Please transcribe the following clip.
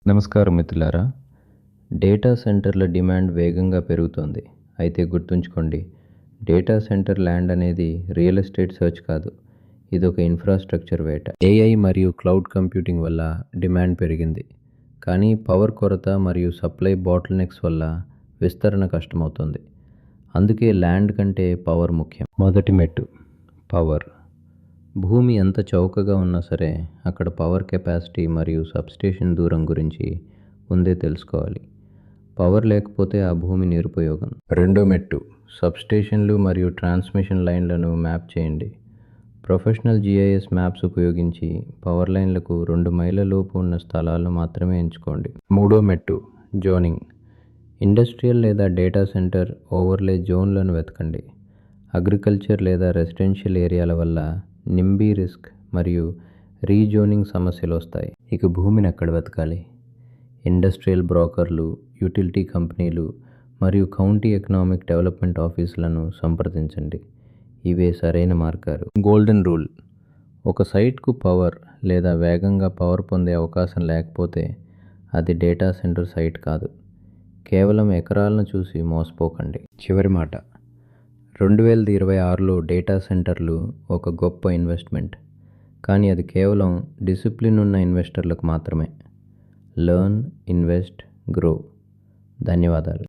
నమస్కారం మిత్రులారా. డేటా సెంటర్ల డిమాండ్ వేగంగా పెరుగుతోంది. అయితే గుర్తుంచుకోండి, డేటా సెంటర్ ల్యాండ్ అనేది రియల్ ఎస్టేట్ సెర్చ్ కాదు. ఇదొక ఇన్ఫ్రాస్ట్రక్చర్ వేట. ఏఐ మరియు క్లౌడ్ కంప్యూటింగ్ వల్ల డిమాండ్ పెరిగింది. కానీ పవర్ కొరత మరియు సప్లై బాటిల్నెక్స్ వల్ల విస్తరణ కష్టమవుతుంది. అందుకే ల్యాండ్ కంటే పవర్ ముఖ్యం. మొదటి మెట్టు పవర్. భూమి ఎంత చౌకగా ఉన్నా సరే అక్కడ పవర్ కెపాసిటీ మరియు సబ్స్టేషన్ దూరం గురించి ముందే తెలుసుకోవాలి. పవర్ లేకపోతే ఆ భూమి నిరుపయోగం. రెండో మెట్టు సబ్స్టేషన్లు మరియు ట్రాన్స్మిషన్ లైన్లను మ్యాప్ చేయండి. ప్రొఫెషనల్ GIS మ్యాప్స్ ఉపయోగించి పవర్ లైన్లకు 2 మైళ్ళ లోపు ఉన్న స్థలాలను మాత్రమే ఎంచుకోండి. మూడో మెట్టు జోనింగ్. ఇండస్ట్రియల్ లేదా డేటా సెంటర్ ఓవర్లే జోన్లను వెతకండి. అగ్రికల్చర్ లేదా రెసిడెన్షియల్ ఏరియాల వల్ల నింబీ రిస్క్ మరియు రీజోనింగ్ సమస్యలు వస్తాయి. ఇక భూమిని ఎక్కడ వెతకాలి? ఇండస్ట్రియల్ బ్రోకర్లు, యూటిలిటీ కంపెనీలు మరియు కౌంటీ ఎకనామిక్ డెవలప్మెంట్ ఆఫీసులను సంప్రదించండి. ఇవే సరైన మార్గాలు. గోల్డెన్ రూల్: ఒక సైట్కు పవర్ లేదా వేగంగా పవర్ పొందే అవకాశం లేకపోతే అది డేటా సెంటర్ సైట్ కాదు. కేవలం ఎకరాలను చూసి మోసపోకండి. చివరి మాట: 2026లో డేటా సెంటర్లు ఒక గొప్ప ఇన్వెస్ట్మెంట్. కానీ అది కేవలం డిసిప్లిన్ ఉన్న ఇన్వెస్టర్లకు మాత్రమే. Learn, invest, grow. ధన్యవాదాలు.